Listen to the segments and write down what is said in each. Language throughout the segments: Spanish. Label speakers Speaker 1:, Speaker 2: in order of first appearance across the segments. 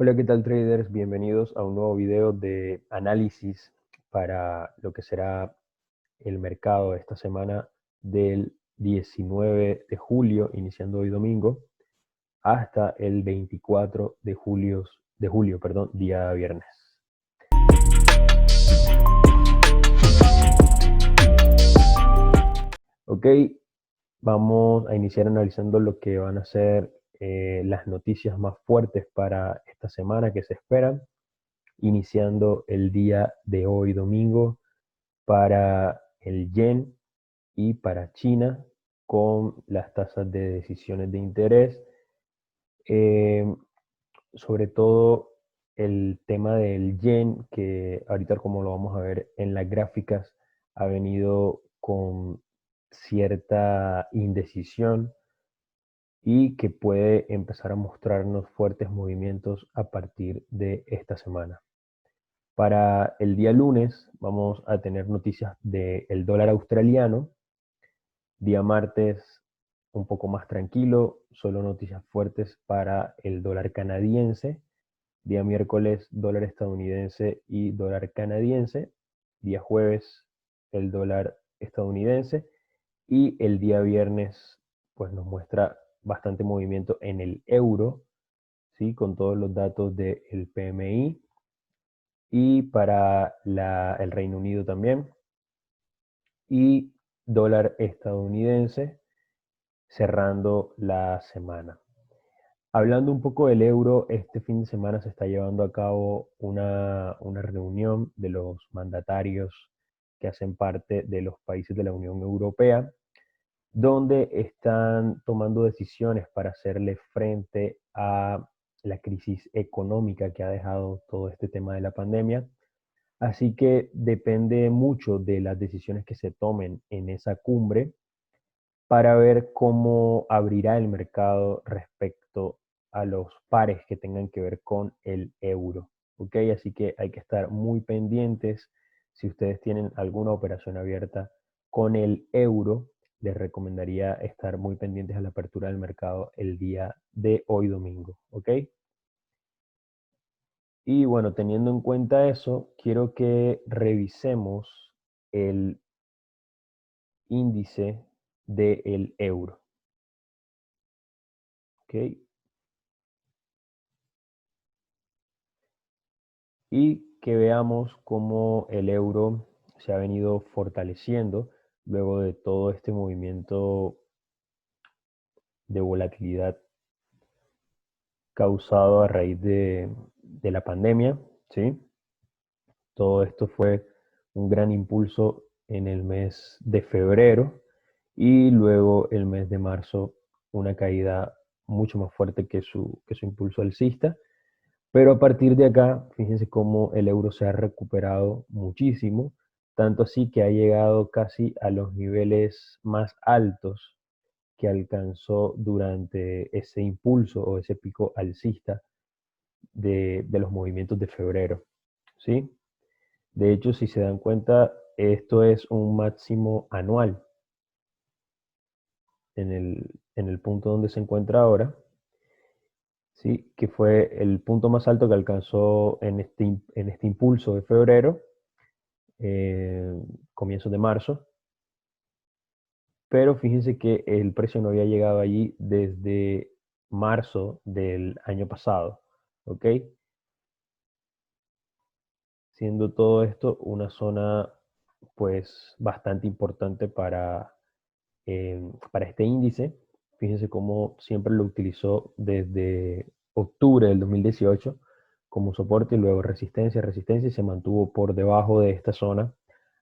Speaker 1: Hola, ¿qué tal traders? Bienvenidos a un nuevo video de análisis para lo que será el mercado de esta semana del 19 de julio, iniciando hoy domingo, hasta el 24 de julio, día viernes. Ok, vamos a iniciar analizando lo que van a ser las noticias más fuertes para esta semana que se esperan, iniciando el día de hoy domingo para el yen y para China con las tasas de decisiones de interés. Eh, Sobre todo el tema del yen, que ahorita como lo vamos a ver en las gráficas, ha venido con cierta indecisión y que puede empezar a mostrarnos fuertes movimientos a partir de esta semana. Para el día lunes vamos a tener noticias del dólar australiano. Día martes un poco más tranquilo, solo noticias fuertes para el dólar canadiense. Día miércoles dólar estadounidense y dólar canadiense. Día jueves el dólar estadounidense. Y el día viernes pues nos muestra bastante movimiento en el euro, ¿sí? Con todos los datos del PMI. Y para el Reino Unido también. Y dólar estadounidense cerrando la semana. Hablando un poco del euro, este fin de semana se está llevando a cabo una reunión de los mandatarios que hacen parte de los países de la Unión Europea, donde están tomando decisiones para hacerle frente a la crisis económica que ha dejado todo este tema de la pandemia. Así que depende mucho de las decisiones que se tomen en esa cumbre para ver cómo abrirá el mercado respecto a los pares que tengan que ver con el euro. ¿Ok? Así que hay que estar muy pendientes. Si ustedes tienen alguna operación abierta con el euro, les recomendaría estar muy pendientes a la apertura del mercado el día de hoy domingo. ¿Ok? Y bueno, teniendo en cuenta eso, quiero que revisemos el índice del euro. ¿Ok? Y que veamos cómo el euro se ha venido fortaleciendo luego de todo este movimiento de volatilidad causado a raíz de la pandemia, ¿sí? Todo esto fue un gran impulso en el mes de febrero y luego el mes de marzo una caída mucho más fuerte que su impulso alcista. Pero a partir de acá, fíjense cómo el euro se ha recuperado muchísimo, tanto así que ha llegado casi a los niveles más altos que alcanzó durante ese impulso o ese pico alcista de los movimientos de febrero, ¿sí? De hecho, si se dan cuenta, esto es un máximo anual en el punto donde se encuentra ahora, ¿sí? Que fue el punto más alto que alcanzó en este impulso de febrero, eh, comienzos de marzo, pero fíjense que el precio no había llegado allí desde marzo del año pasado, ¿ok? Siendo todo esto una zona pues bastante importante para este índice. Fíjense cómo siempre lo utilizó desde octubre del 2018 como soporte y luego resistencia, resistencia y se mantuvo por debajo de esta zona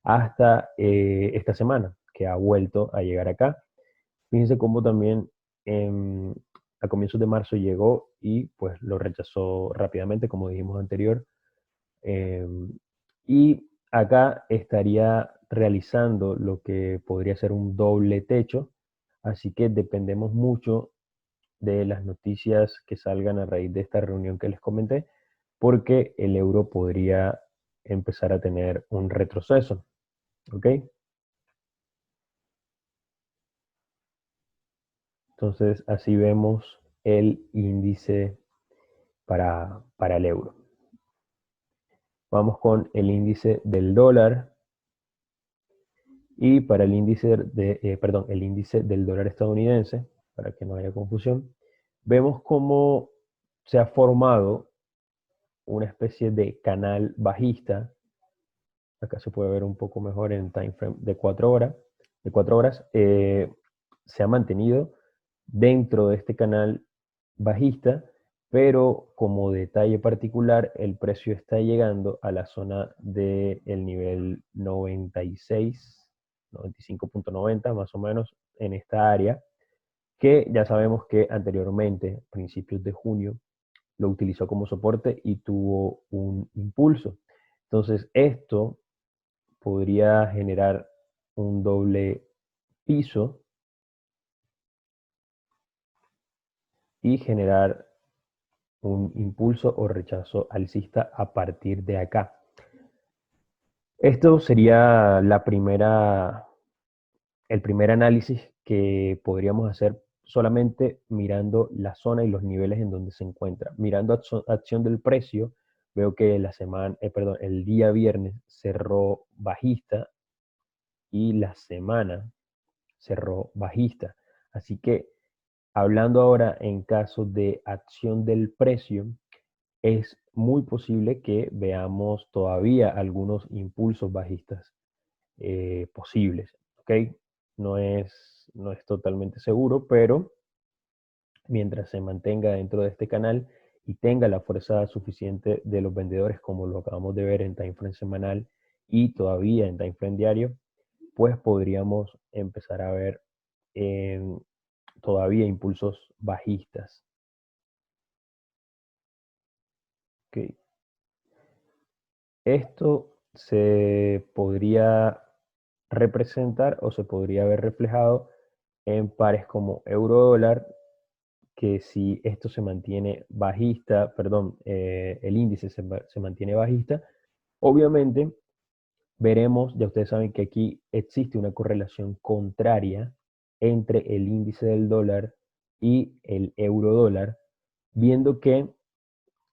Speaker 1: hasta esta semana que ha vuelto a llegar acá. Fíjense cómo también a comienzos de marzo llegó y pues lo rechazó rápidamente, como dijimos anterior. Y acá estaría realizando lo que podría ser un doble techo, así que dependemos mucho de las noticias que salgan a raíz de esta reunión que les comenté, porque el euro podría empezar a tener un retroceso, ¿ok? Entonces así vemos el índice para el euro. Vamos con el índice del dólar. Y para el índice el índice del dólar estadounidense, para que no haya confusión, vemos cómo se ha formado una especie de canal bajista. Acá se puede ver un poco mejor en time frame de 4 horas. Se ha mantenido dentro de este canal bajista, pero como detalle particular, el precio está llegando a la zona del nivel 96, 95.90 más o menos en esta área, que ya sabemos que anteriormente, principios de junio, lo utilizó como soporte y tuvo un impulso. Entonces esto podría generar un doble piso y generar un impulso o rechazo alcista a partir de acá. Esto sería el primer análisis que podríamos hacer solamente mirando la zona y los niveles en donde se encuentra. Mirando acción del precio, veo que el día viernes cerró bajista y la semana cerró bajista. Así que hablando ahora en caso de acción del precio, es muy posible que veamos todavía algunos impulsos bajistas posibles, ¿ok? No es totalmente seguro, pero mientras se mantenga dentro de este canal y tenga la fuerza suficiente de los vendedores, como lo acabamos de ver en time frame semanal y todavía en time frame diario, pues podríamos empezar a ver todavía impulsos bajistas. ¿Ok? Esto se podría representar o se podría ver reflejado en pares como euro-dólar, que si esto se mantiene bajista, el índice se mantiene bajista, obviamente veremos, ya ustedes saben que aquí existe una correlación contraria entre el índice del dólar y el euro-dólar, viendo que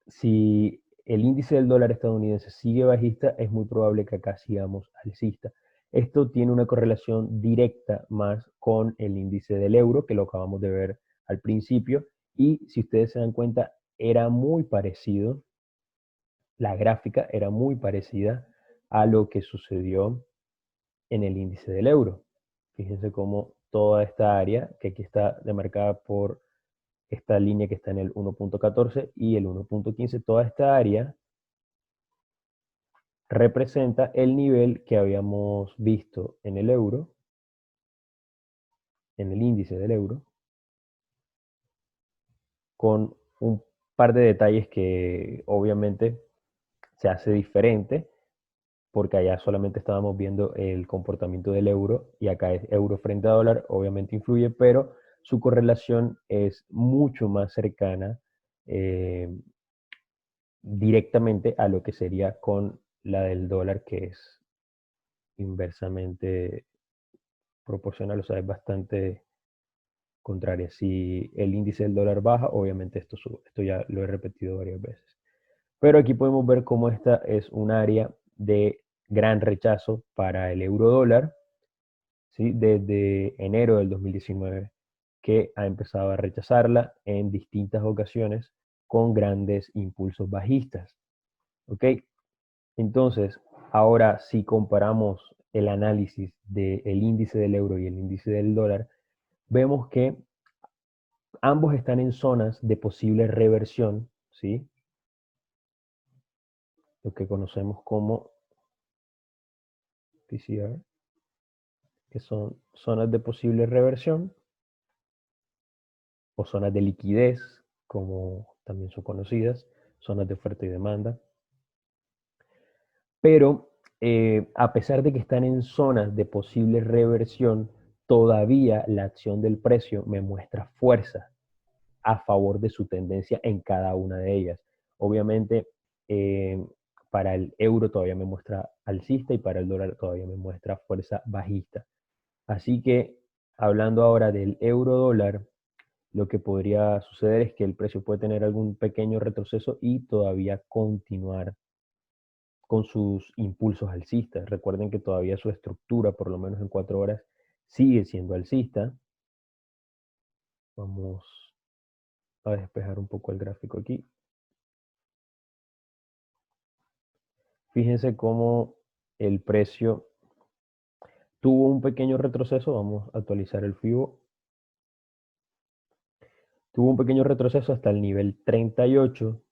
Speaker 1: si el índice del dólar estadounidense sigue bajista, es muy probable que acá sigamos alcista. Esto tiene una correlación directa más con el índice del euro, que lo acabamos de ver al principio, y si ustedes se dan cuenta, era muy parecido, la gráfica era muy parecida a lo que sucedió en el índice del euro. Fíjense cómo toda esta área, que aquí está demarcada por esta línea que está en el 1.14 y el 1.15, toda esta área representa el nivel que habíamos visto en el euro, en el índice del euro, con un par de detalles que obviamente se hace diferente, porque allá solamente estábamos viendo el comportamiento del euro y acá es euro frente a dólar, obviamente influye, pero su correlación es mucho más cercana directamente a lo que sería con la del dólar, que es inversamente proporcional, o sea, es bastante contraria. Si el índice del dólar baja, obviamente esto sube. Esto ya lo he repetido varias veces. Pero aquí podemos ver cómo esta es un área de gran rechazo para el euro dólar, ¿sí? Desde enero del 2019, que ha empezado a rechazarla en distintas ocasiones con grandes impulsos bajistas. ¿Ok? Entonces, ahora si comparamos el análisis del índice del euro y el índice del dólar, vemos que ambos están en zonas de posible reversión, ¿sí? Lo que conocemos como PCR, que son zonas de posible reversión o zonas de liquidez, como también son conocidas, zonas de oferta y demanda. Pero a pesar de que están en zonas de posible reversión, todavía la acción del precio me muestra fuerza a favor de su tendencia en cada una de ellas. Obviamente, para el euro todavía me muestra alcista y para el dólar todavía me muestra fuerza bajista. Así que, hablando ahora del euro dólar, lo que podría suceder es que el precio puede tener algún pequeño retroceso y todavía continuar con sus impulsos alcistas. Recuerden que todavía su estructura, por lo menos en 4 horas, sigue siendo alcista. Vamos a despejar un poco el gráfico aquí. Fíjense cómo el precio tuvo un pequeño retroceso. Vamos a actualizar el FIBO. Tuvo un pequeño retroceso hasta el nivel 38.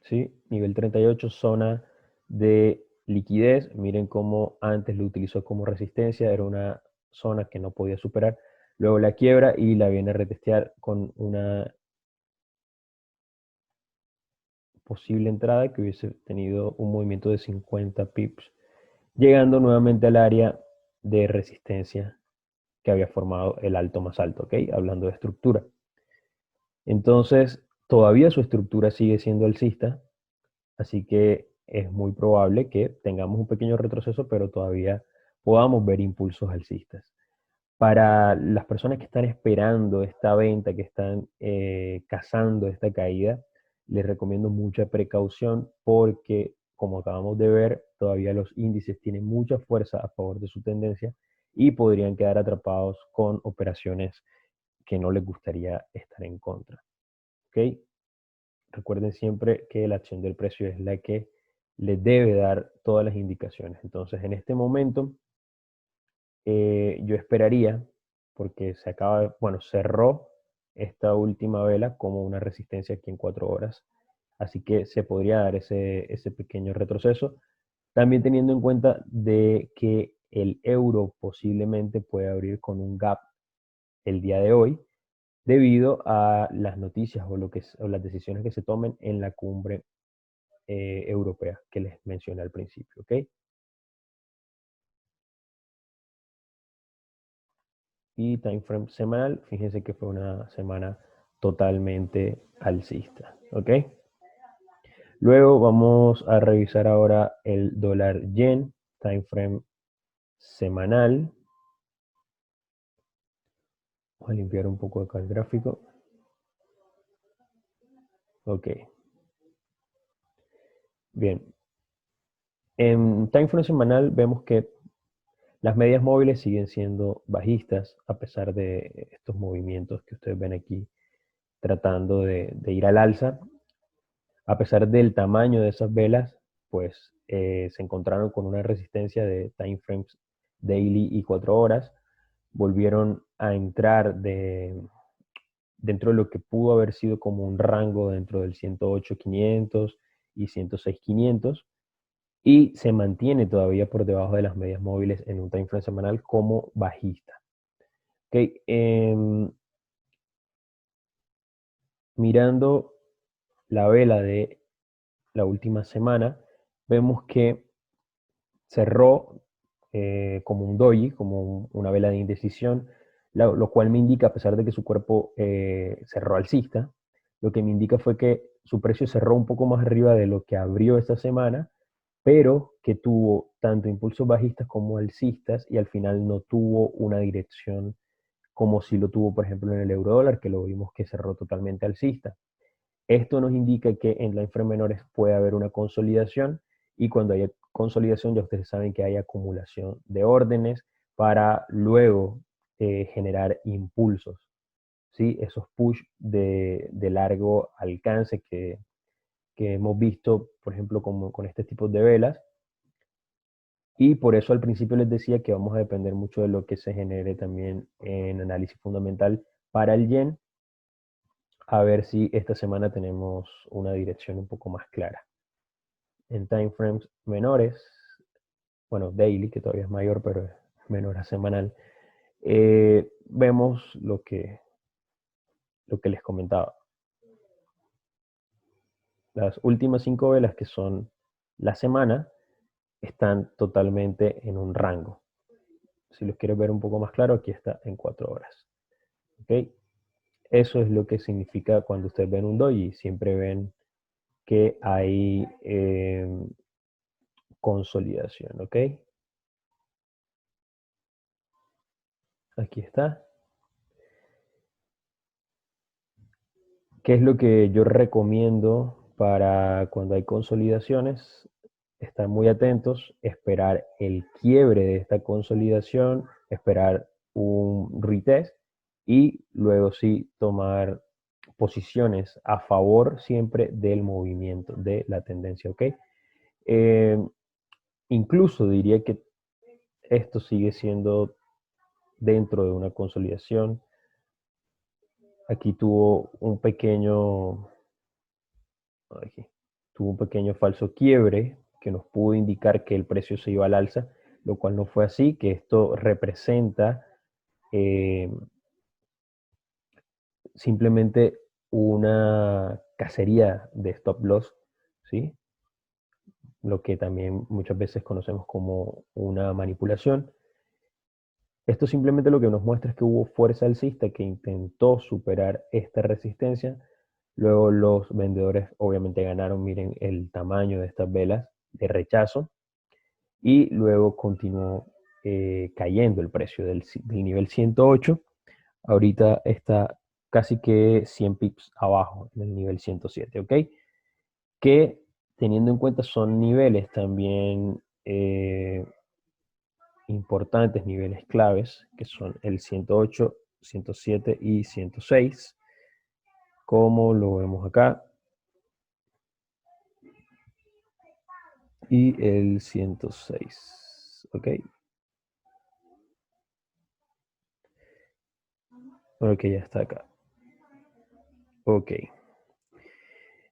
Speaker 1: ¿Sí? Nivel 38, zona de liquidez. Miren cómo antes lo utilizó como resistencia. Era una zona que no podía superar. Luego la quiebra y la viene a retestear con una posible entrada que hubiese tenido un movimiento de 50 pips, llegando nuevamente al área de resistencia que había formado el alto más alto, ¿ok? Hablando de estructura. Entonces, todavía su estructura sigue siendo alcista, así que es muy probable que tengamos un pequeño retroceso, pero todavía podamos ver impulsos alcistas. Para las personas que están esperando esta venta, que están cazando esta caída, les recomiendo mucha precaución porque, como acabamos de ver, todavía los índices tienen mucha fuerza a favor de su tendencia y podrían quedar atrapados con operaciones que no les gustaría estar en contra. ¿Ok? Recuerden siempre que la acción del precio es la que les debe dar todas las indicaciones. Entonces, en este momento, yo esperaría, porque se acaba, bueno, cerró esta última vela como una resistencia aquí en 4 horas, así que se podría dar ese pequeño retroceso, también teniendo en cuenta de que el euro posiblemente puede abrir con un gap el día de hoy, debido a las noticias o las decisiones que se tomen en la cumbre europea que les mencioné al principio, ¿ok? Y time frame semanal, fíjense que fue una semana totalmente alcista, ¿ok? Luego vamos a revisar ahora el dólar yen, time frame semanal. Vamos a limpiar un poco acá el gráfico. Ok, bien. En time frame semanal vemos que las medias móviles siguen siendo bajistas a pesar de estos movimientos que ustedes ven aquí tratando de ir al alza. A pesar del tamaño de esas velas, pues se encontraron con una resistencia de time frames daily y 4 horas. Volvieron a entrar dentro de lo que pudo haber sido como un rango dentro del 108.500 y 106.500 y se mantiene todavía por debajo de las medias móviles en un time frame semanal como bajista. Okay, mirando la vela de la última semana, vemos que cerró como un doji, como una vela de indecisión, lo cual me indica, a pesar de que su cuerpo cerró alcista, lo que me indica fue que su precio cerró un poco más arriba de lo que abrió esta semana, pero que tuvo tanto impulsos bajistas como alcistas y al final no tuvo una dirección como si lo tuvo, por ejemplo, en el euro dólar, que lo vimos que cerró totalmente alcista. Esto nos indica que en la infra menores puede haber una consolidación y cuando haya consolidación ya ustedes saben que hay acumulación de órdenes para luego generar impulsos, ¿sí? Esos push de largo alcance que hemos visto, por ejemplo, como con este tipo de velas. Y por eso al principio les decía que vamos a depender mucho de lo que se genere también en análisis fundamental para el yen, a ver si esta semana tenemos una dirección un poco más clara. En time frames menores, bueno, daily, que todavía es mayor, pero es menor a semanal, vemos lo que les comentaba. Las últimas 5 velas, que son la semana, están totalmente en un rango. Si los quieres ver un poco más claro, aquí está en 4 horas. ¿Okay? Eso es lo que significa cuando ustedes ven un doji. Siempre ven que hay consolidación, ¿ok? Aquí está. ¿Qué es lo que yo recomiendo para cuando hay consolidaciones? Estar muy atentos, esperar el quiebre de esta consolidación, esperar un retest y luego sí tomar posiciones a favor siempre del movimiento, de la tendencia, ¿ok? Eh, Incluso diría que esto sigue siendo dentro de una consolidación. Aquí aquí, tuvo un pequeño falso quiebre que nos pudo indicar que el precio se iba al alza, lo cual no fue así, que esto representa eh, simplemente una cacería de stop loss, ¿sí? Lo que también muchas veces conocemos como una manipulación. Esto simplemente lo que nos muestra es que hubo fuerza alcista que intentó superar esta resistencia. Luego los vendedores obviamente ganaron, miren el tamaño de estas velas de rechazo. Y luego continuó cayendo el precio del nivel 108. Ahorita está casi que 100 pips abajo en el nivel 107, ¿ok? Que teniendo en cuenta son niveles también importantes, niveles claves, que son el 108, 107 y 106, como lo vemos acá, y el 106, ¿ok? Ok, ya está acá. Ok.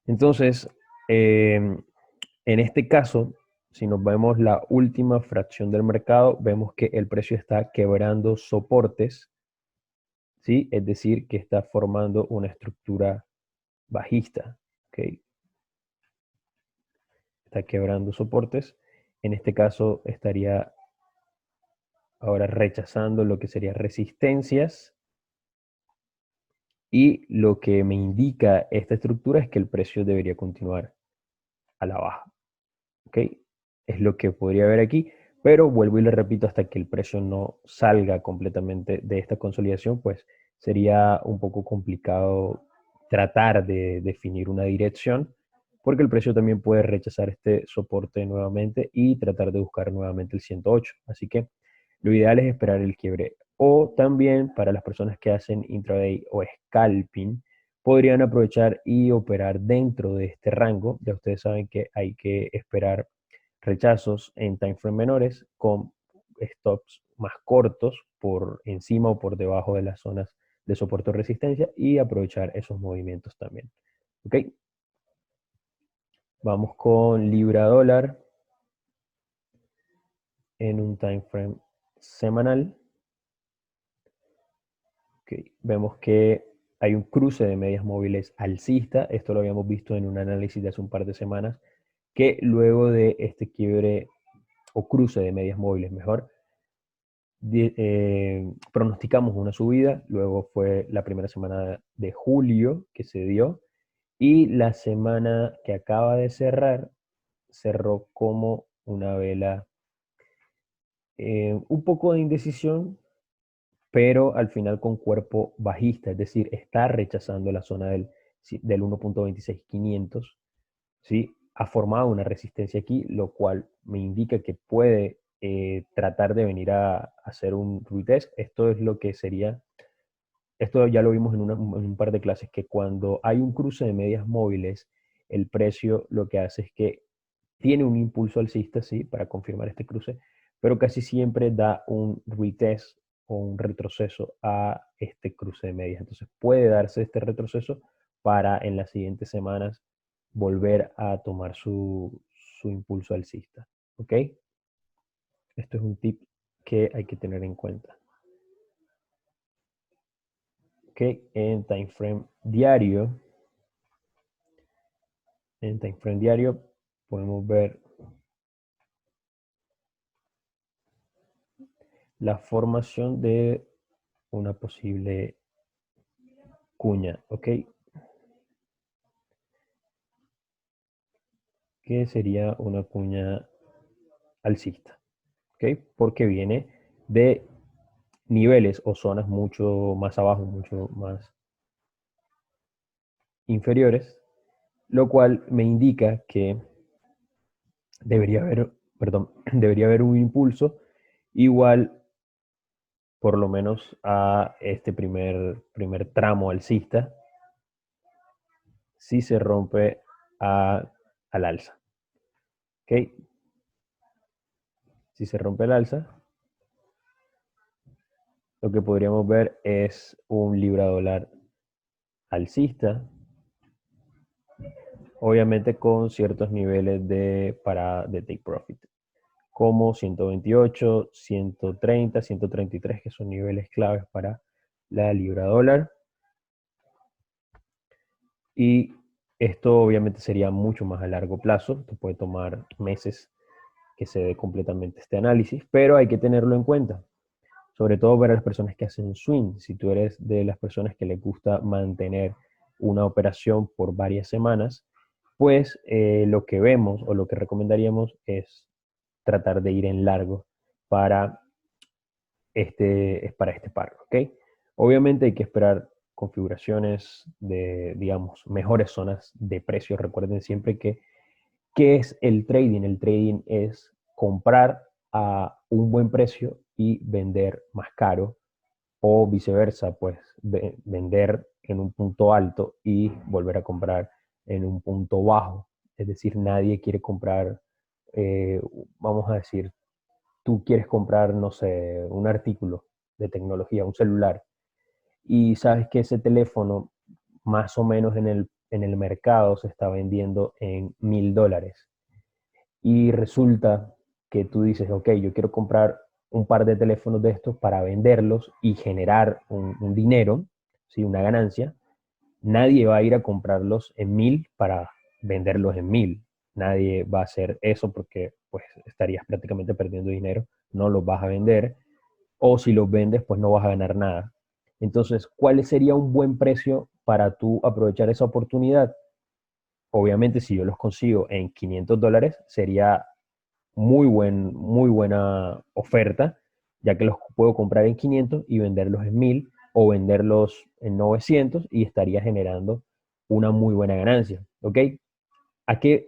Speaker 1: Entonces, en este caso, si nos vemos la última fracción del mercado, vemos que el precio está quebrando soportes, ¿sí? Es decir, que está formando una estructura bajista, ¿ok? Está quebrando soportes. En este caso, estaría ahora rechazando lo que serían resistencias. Y lo que me indica esta estructura es que el precio debería continuar a la baja. ¿Ok? Es lo que podría ver aquí, pero vuelvo y le repito, hasta que el precio no salga completamente de esta consolidación, pues sería un poco complicado tratar de definir una dirección, porque el precio también puede rechazar este soporte nuevamente y tratar de buscar nuevamente el 108. Así que lo ideal es esperar el quiebre. O también para las personas que hacen intraday o scalping, podrían aprovechar y operar dentro de este rango. Ya ustedes saben que hay que esperar rechazos en timeframe menores con stops más cortos por encima o por debajo de las zonas de soporte o resistencia y aprovechar esos movimientos también. ¿Ok? Vamos con libra dólar en un timeframe semanal. Okay. Vemos que hay un cruce de medias móviles alcista. Esto lo habíamos visto en un análisis de hace un par de semanas, que luego de este quiebre o cruce de medias móviles, mejor, pronosticamos una subida. Luego fue la primera semana de julio que se dio y la semana que acaba de cerrar cerró como una vela un poco de indecisión, pero al final con cuerpo bajista, es decir, está rechazando la zona del 1.26500, ¿sí? Ha formado una resistencia aquí, lo cual me indica que puede tratar de venir a hacer un retest. Esto es lo que sería, esto ya lo vimos en un par de clases, que cuando hay un cruce de medias móviles, el precio lo que hace es que tiene un impulso alcista, sí, para confirmar este cruce, pero casi siempre da un retest o un retroceso a este cruce de medias. Entonces puede darse este retroceso para en las siguientes semanas volver a tomar su impulso alcista. ¿Ok? Esto es un tip que hay que tener en cuenta. ¿Ok? En time frame diario podemos ver la formación de una posible cuña, ¿ok? Que sería una cuña alcista, ¿ok? Porque viene de niveles o zonas mucho más abajo, mucho más inferiores, lo cual me indica que debería haber, perdón, debería haber un impulso igual por lo menos a este primer tramo alcista si se rompe al alza. ¿Ok? Si se rompe el alza, lo que podríamos ver es un libra dólar alcista, obviamente con ciertos niveles de take profit, como 128, 130, 133, que son niveles claves para la libra dólar. Y esto obviamente sería mucho más a largo plazo, te puede tomar meses que se dé completamente este análisis, pero hay que tenerlo en cuenta, sobre todo para las personas que hacen swing. Si tú eres de las personas que les gusta mantener una operación por varias semanas, pues lo que vemos o lo que recomendaríamos es tratar de ir en largo para para este par, ¿ok? Obviamente hay que esperar configuraciones de, digamos, mejores zonas de precios. Recuerden siempre que, ¿qué es el trading? El trading es comprar a un buen precio y vender más caro, o viceversa, pues vender en un punto alto y volver a comprar en un punto bajo. Es decir, nadie quiere comprar, eh, vamos a decir, tú quieres comprar, no sé, un artículo de tecnología, un celular, y sabes que ese teléfono más o menos en el mercado se está vendiendo en $1000. Y resulta que tú dices, ok, yo quiero comprar un par de teléfonos de estos para venderlos y generar un dinero, ¿sí? Una ganancia. Nadie va a ir a comprarlos en 1000 para venderlos en 1000. Nadie va a hacer eso porque pues estarías prácticamente perdiendo dinero, no los vas a vender, o si los vendes pues no vas a ganar nada. Entonces, ¿cuál sería un buen precio para tú aprovechar esa oportunidad? Obviamente, si yo los consigo en $500, sería muy buena oferta, ya que los puedo comprar en 500 y venderlos en 1000, o venderlos en 900 y estaría generando una muy buena ganancia. ¿Ok?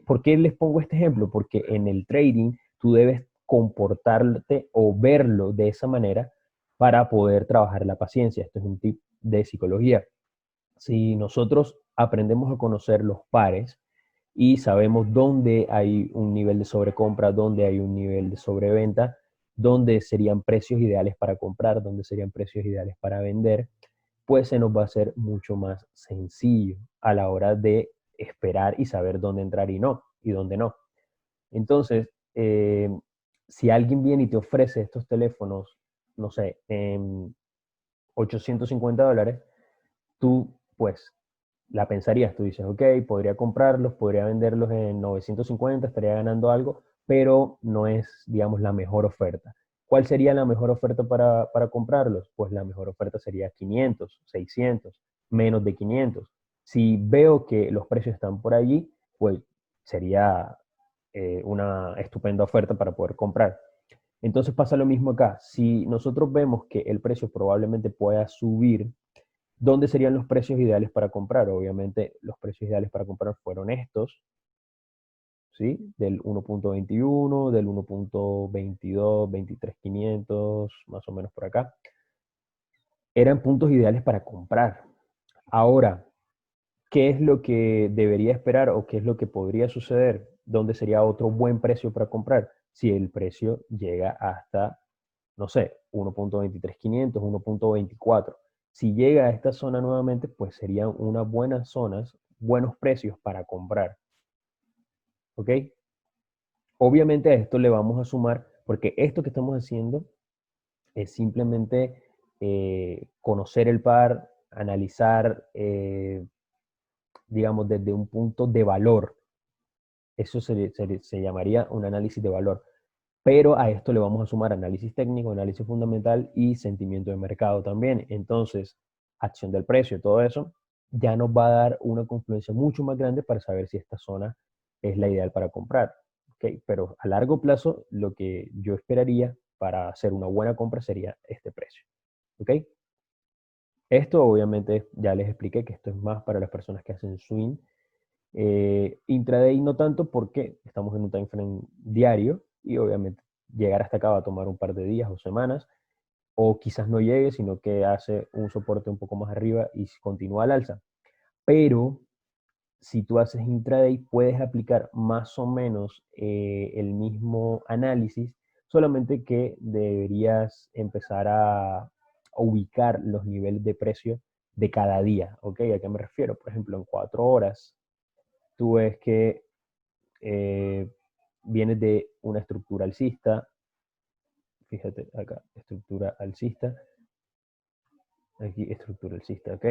Speaker 1: ¿Por qué les pongo este ejemplo? Porque en el trading tú debes comportarte o verlo de esa manera para poder trabajar la paciencia. Esto es un tip de psicología. Si nosotros aprendemos a conocer los pares y sabemos dónde hay un nivel de sobrecompra, dónde hay un nivel de sobreventa, dónde serían precios ideales para comprar, dónde serían precios ideales para vender, pues se nos va a hacer mucho más sencillo a la hora de esperar y saber dónde entrar y dónde no. Entonces, si alguien viene y te ofrece estos teléfonos, no sé, en $850, tú pues la pensarías, tú dices, ok, podría comprarlos, podría venderlos en 950, estaría ganando algo, pero no es, digamos, la mejor oferta. ¿Cuál sería la mejor oferta para comprarlos? Pues la mejor oferta sería 500, 600, menos de 500. Si veo que los precios están por allí, pues sería una estupenda oferta para poder comprar. Entonces pasa lo mismo acá. Si nosotros vemos que el precio probablemente pueda subir, ¿dónde serían los precios ideales para comprar? Obviamente los precios ideales para comprar fueron estos, ¿sí? Del 1.21, del 1.22, 23.500, más o menos por acá. Eran puntos ideales para comprar. Ahora, ¿qué es lo que debería esperar o qué es lo que podría suceder? ¿Dónde sería otro buen precio para comprar? Si el precio llega hasta, no sé, 1.23500, 1.24. Si llega a esta zona nuevamente, pues serían unas buenas zonas, buenos precios para comprar. ¿Ok? Obviamente a esto le vamos a sumar, porque esto que estamos haciendo es simplemente conocer el par, analizar, digamos, desde un punto de valor. Eso se llamaría un análisis de valor. Pero a esto le vamos a sumar análisis técnico, análisis fundamental y sentimiento de mercado también. Entonces, acción del precio, todo eso ya nos va a dar una confluencia mucho más grande para saber si esta zona es la ideal para comprar. ¿Okay? Pero a largo plazo, lo que yo esperaría para hacer una buena compra sería este precio. ¿ok? Esto obviamente ya les expliqué que esto es más para las personas que hacen swing. Intraday no tanto porque estamos en un time frame diario y obviamente llegar hasta acá va a tomar un par de días o semanas, o quizás no llegue, sino que hace un soporte un poco más arriba y continúa al alza. Pero si tú haces intraday, puedes aplicar más o menos el mismo análisis, solamente que deberías empezar a ubicar los niveles de precio de cada día, ¿ok? ¿A qué me refiero? Por ejemplo, en 4 horas, tú ves que eh, vienes de una estructura alcista, fíjate acá, estructura alcista, aquí estructura alcista, ¿ok?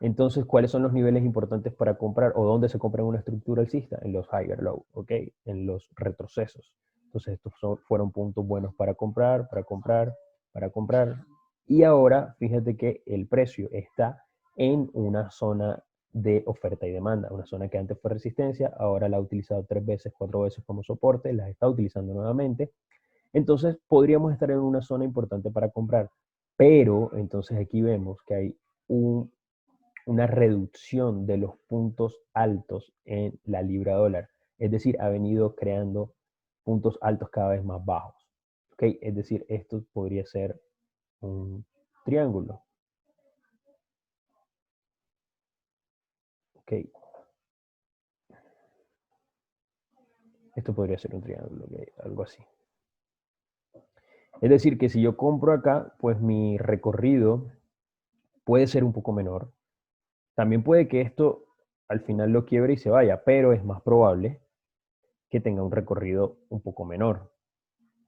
Speaker 1: Entonces, ¿cuáles son los niveles importantes para comprar o dónde se compra una estructura alcista? En los higher low, ¿ok? En los retrocesos. Entonces, estos fueron puntos buenos para comprar, para comprar, para comprar. Y ahora, fíjate que el precio está en una zona de oferta y demanda, una zona que antes fue resistencia, ahora la ha utilizado 3 veces, 4 veces como soporte, la está utilizando nuevamente. Entonces, podríamos estar en una zona importante para comprar. Pero, entonces aquí vemos que hay un una reducción de los puntos altos en la libra dólar. Es decir, ha venido creando puntos altos cada vez más bajos. ¿Ok? Es decir, esto podría ser un triángulo. ¿Ok? Esto podría ser un triángulo, ¿ok? Algo así. Es decir, que si yo compro acá, pues mi recorrido puede ser un poco menor. También puede que esto al final lo quiebre y se vaya, pero es más probable que tenga un recorrido un poco menor.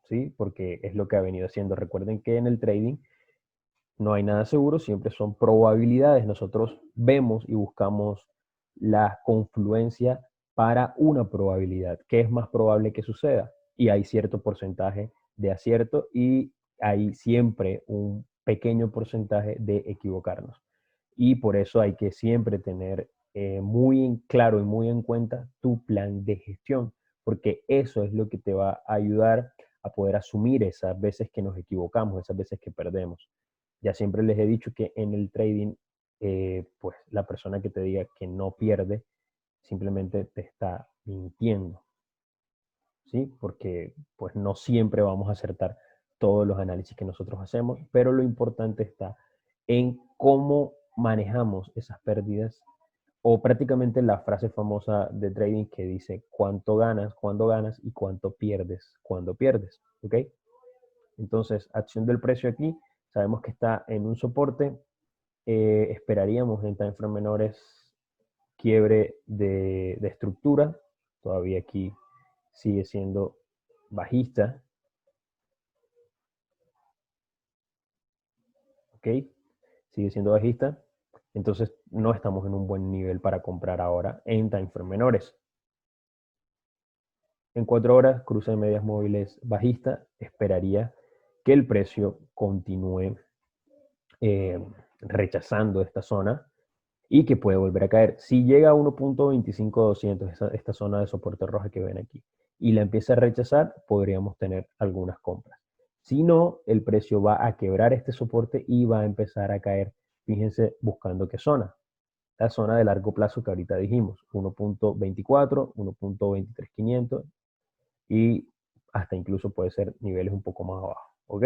Speaker 1: ¿Sí? Porque es lo que ha venido haciendo. Recuerden que en el trading no hay nada seguro, siempre son probabilidades. Nosotros vemos y buscamos la confluencia para una probabilidad. ¿Qué es más probable que suceda? Y hay cierto porcentaje de acierto y hay siempre un pequeño porcentaje de equivocarnos. Y por eso hay que siempre tener muy en claro y muy en cuenta tu plan de gestión, porque eso es lo que te va a ayudar a poder asumir esas veces que nos equivocamos, esas veces que perdemos. Ya siempre les he dicho que en el trading, pues la persona que te diga que no pierde, simplemente te está mintiendo, ¿sí? Porque pues no siempre vamos a acertar todos los análisis que nosotros hacemos, pero lo importante está en cómo manejamos esas pérdidas o prácticamente la frase famosa de trading que dice cuánto ganas cuando ganas y cuánto pierdes cuando pierdes, ¿ok? Entonces, acción del precio aquí, sabemos que está en un soporte, esperaríamos en timeframe menores quiebre de estructura, todavía aquí sigue siendo bajista, ¿ok? Sigue siendo bajista, entonces no estamos en un buen nivel para comprar ahora en timeframe menores. En 4 horas, cruce de medias móviles bajista, esperaría que el precio continúe eh, rechazando esta zona y que puede volver a caer. Si llega a 1.25200, esta zona de soporte roja que ven aquí, y la empieza a rechazar, podríamos tener algunas compras. Si no, el precio va a quebrar este soporte y va a empezar a caer. Fíjense buscando qué zona. La zona de largo plazo que ahorita dijimos, 1.24, 1.23500 y hasta incluso puede ser niveles un poco más abajo. ¿Ok?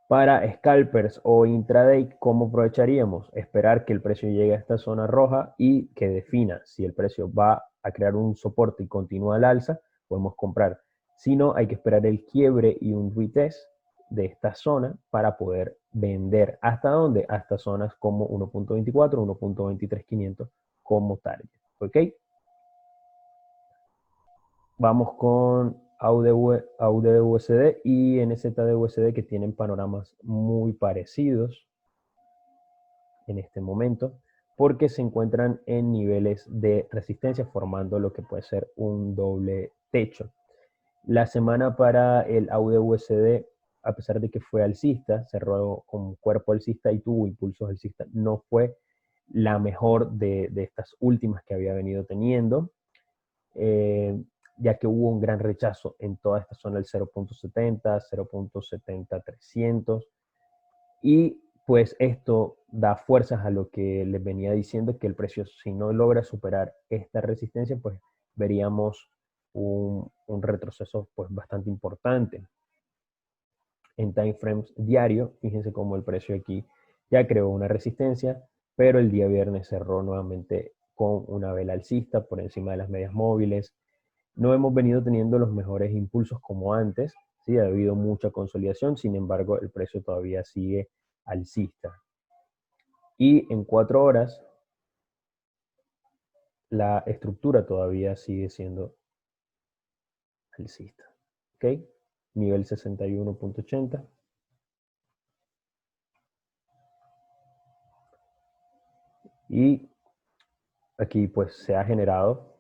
Speaker 1: Para scalpers o intraday, ¿cómo aprovecharíamos? Esperar que el precio llegue a esta zona roja y que defina si el precio va a crear un soporte y continúa al alza, podemos comprar. Si no, hay que esperar el quiebre y un retest de esta zona para poder vender. ¿Hasta dónde? Hasta zonas como 1.24, 1.23500 como target. ¿Ok? Vamos con AUD-USD y NZD-USD que tienen panoramas muy parecidos en este momento porque se encuentran en niveles de resistencia formando lo que puede ser un doble techo. La semana para el AUD-USD, a pesar de que fue alcista, cerró con cuerpo alcista y tuvo impulsos alcistas, no fue la mejor de estas últimas que había venido teniendo. ya que hubo un gran rechazo en toda esta zona del 0.70, 0.70-300, y pues esto da fuerzas a lo que les venía diciendo, que el precio, si no logra superar esta resistencia, pues veríamos un retroceso pues bastante importante. En time frames diario, fíjense cómo el precio aquí ya creó una resistencia, pero el día viernes cerró nuevamente con una vela alcista por encima de las medias móviles. No hemos venido teniendo los mejores impulsos como antes, ¿sí? Ha habido mucha consolidación, sin embargo el precio todavía sigue alcista. Y en 4 horas la estructura todavía sigue siendo alcista. ¿Ok? Nivel 61.80. Y aquí pues se ha generado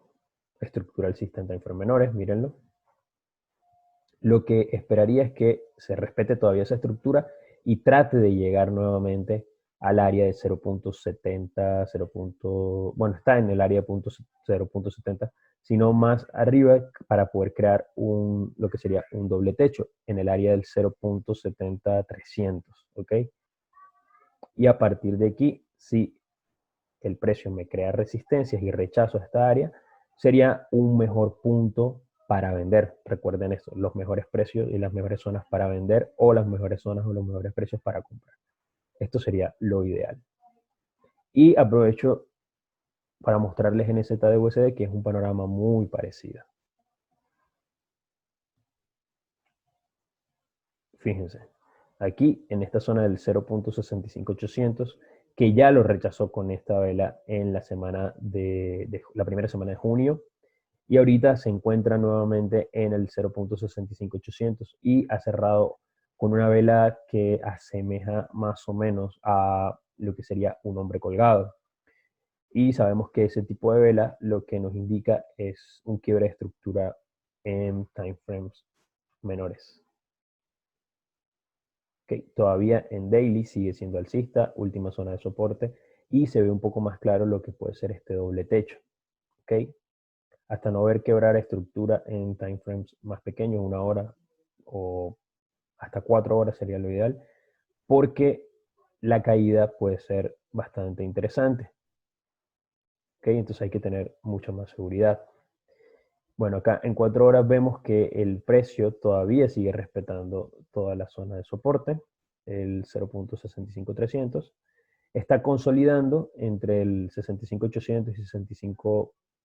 Speaker 1: estructura alcista en timeframes menores, mírenlo. Lo que esperaría es que se respete todavía esa estructura y trate de llegar nuevamente al área de 0.70, 0. Bueno, está en el área de 0.70, sino más arriba para poder crear lo que sería un doble techo en el área del 0.70-300, ¿ok? Y a partir de aquí, si el precio me crea resistencias y rechazo a esta área, sería un mejor punto para vender. Recuerden esto, los mejores precios y las mejores zonas para vender, o las mejores zonas o los mejores precios para comprar. Esto sería lo ideal. Y aprovecho para mostrarles en NZ de USD que es un panorama muy parecido. Fíjense, aquí en esta zona del 0.65800, que ya lo rechazó con esta vela en la semana de la primera semana de junio, y ahorita se encuentra nuevamente en el 0.65800 y ha cerrado con una vela que asemeja más o menos a lo que sería un hombre colgado. Y sabemos que ese tipo de vela lo que nos indica es un quiebre de estructura en time frames menores. Okay, todavía en daily sigue siendo alcista, última zona de soporte, y se ve un poco más claro lo que puede ser este doble techo. Okay, hasta no ver quebrar estructura en time frames más pequeños, 1 hora o hasta 4 horas sería lo ideal, porque la caída puede ser bastante interesante. ¿Okay? Entonces hay que tener mucha más seguridad. Bueno, acá en 4 horas vemos que el precio todavía sigue respetando toda la zona de soporte, el 0.65300. Está consolidando entre el 65.800 y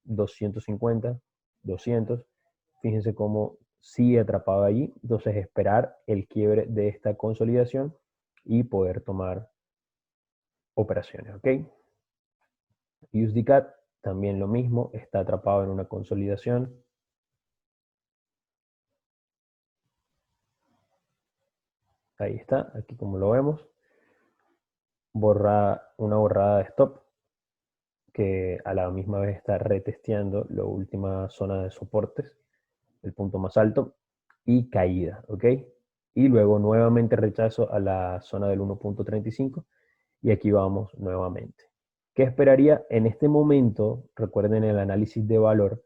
Speaker 1: 65.250, 200. Fíjense cómo sigue atrapado allí. Entonces esperar el quiebre de esta consolidación y poder tomar operaciones, ¿ok? USD-CAD también lo mismo, está atrapado en una consolidación. Ahí está, aquí como lo vemos. Una borrada de stop que a la misma vez está retesteando la última zona de soportes, el punto más alto, y caída, ¿ok? Y luego nuevamente rechazo a la zona del 1.35 y aquí vamos nuevamente. ¿Qué esperaría en este momento? Recuerden el análisis de valor.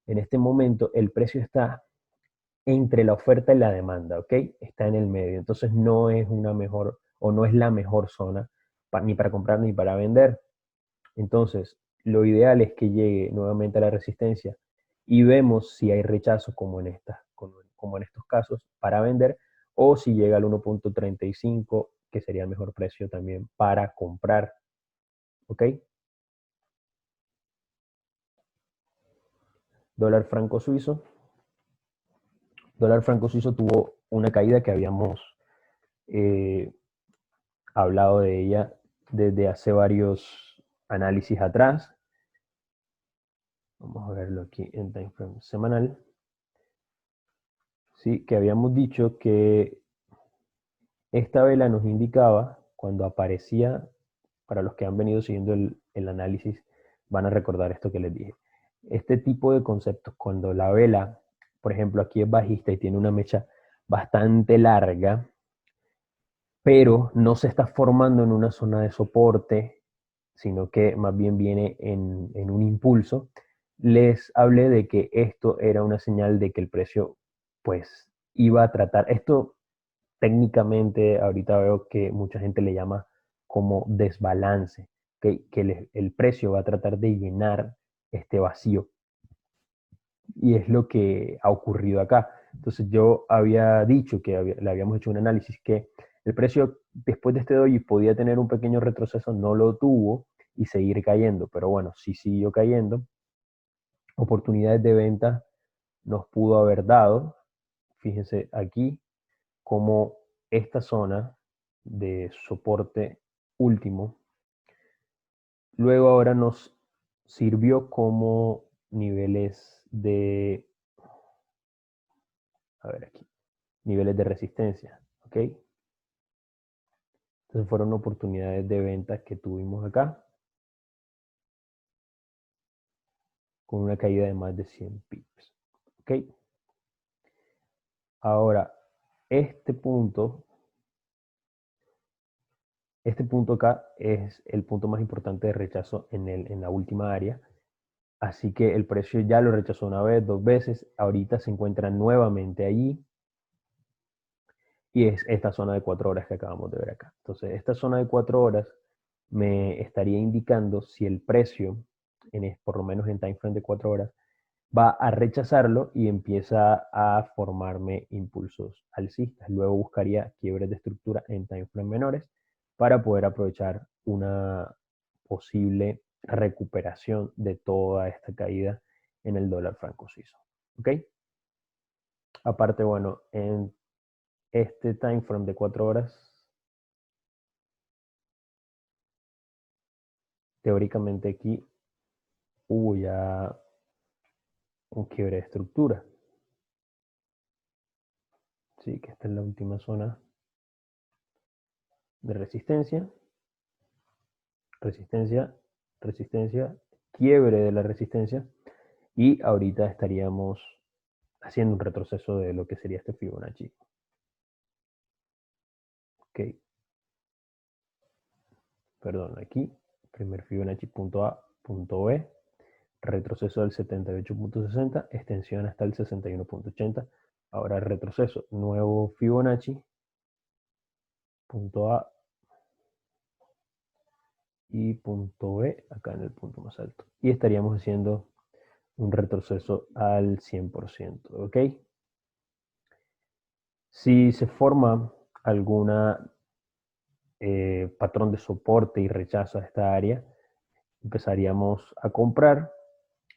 Speaker 1: En este momento el precio está entre la oferta y la demanda, ¿ok? Está en el medio. Entonces no es una mejor o no es la mejor zona ni para comprar ni para vender. Entonces, lo ideal es que llegue nuevamente a la resistencia y vemos si hay rechazo como como en estos casos para vender, o si llega al 1.35, que sería el mejor precio también para comprar. ¿Ok? Dólar franco suizo. Dólar franco suizo tuvo una caída que habíamos eh, hablado de ella desde hace varios análisis atrás. Vamos a verlo aquí en time frame semanal. Sí, que habíamos dicho que esta vela nos indicaba cuando aparecía, para los que han venido siguiendo el análisis, van a recordar esto que les dije. Este tipo de conceptos, cuando la vela, por ejemplo, aquí es bajista y tiene una mecha bastante larga, pero no se está formando en una zona de soporte, sino que más bien viene en un impulso, les hablé de que esto era una señal de que el precio pues iba a tratar, esto técnicamente ahorita veo que mucha gente le llama como desbalance, que el precio va a tratar de llenar este vacío. Y es lo que ha ocurrido acá. Entonces yo había dicho que le habíamos hecho un análisis que el precio después de este doji podía tener un pequeño retroceso, no lo tuvo y seguir cayendo, pero bueno, sí siguió cayendo. Oportunidades de venta nos pudo haber dado, fíjense aquí, como esta zona de soporte último, luego ahora nos sirvió como niveles de, a ver aquí, niveles de resistencia, ¿ok? Entonces fueron oportunidades de venta que tuvimos acá, con una caída de más de 100 pips, ¿ok? Ahora, este punto acá es el punto más importante de rechazo en la última área. Así que el precio ya lo rechazó una vez, dos veces. Ahorita se encuentra nuevamente allí. Y es esta zona de 4 horas que acabamos de ver acá. Entonces, esta zona de 4 horas me estaría indicando si el precio, por lo menos en time frame de 4 horas, va a rechazarlo y empieza a formarme impulsos alcistas. Luego buscaría quiebres de estructura en time frame menores para poder aprovechar una posible recuperación de toda esta caída en el dólar franco suizo. ¿Ok? Aparte, bueno, en este time frame de 4 horas, teóricamente aquí hubo ya un quiebre de estructura. Sí, que esta es la última zona de resistencia, resistencia, resistencia, quiebre de la resistencia, y ahorita estaríamos haciendo un retroceso de lo que sería este Fibonacci. Ok, perdón, aquí, primer Fibonacci punto A, punto B, retroceso del 78.60, extensión hasta el 61.80, ahora retroceso, nuevo Fibonacci, punto A y punto B, acá en el punto más alto, y estaríamos haciendo un retroceso al 100%, ¿ok? Si se forma alguna patrón de soporte y rechazo a esta área, empezaríamos a comprar,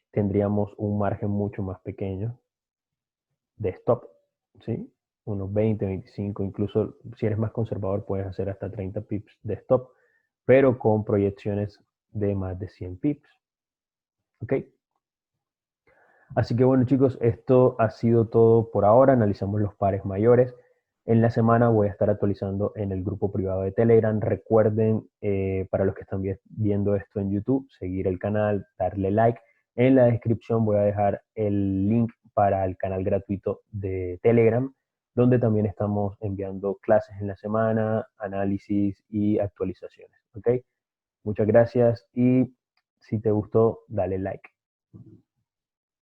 Speaker 1: tendríamos un margen mucho más pequeño de stop, ¿sí? Unos 20, 25, incluso si eres más conservador puedes hacer hasta 30 pips de stop, pero con proyecciones de más de 100 pips, ¿ok? Así que bueno chicos, esto ha sido todo por ahora. Analizamos los pares mayores. En la semana voy a estar actualizando en el grupo privado de Telegram. Recuerden, para los que están viendo esto en YouTube, seguir el canal, darle like. En la descripción voy a dejar el link para el canal gratuito de Telegram, donde también estamos enviando clases en la semana, análisis y actualizaciones. ¿Ok? Muchas gracias y si te gustó, dale like.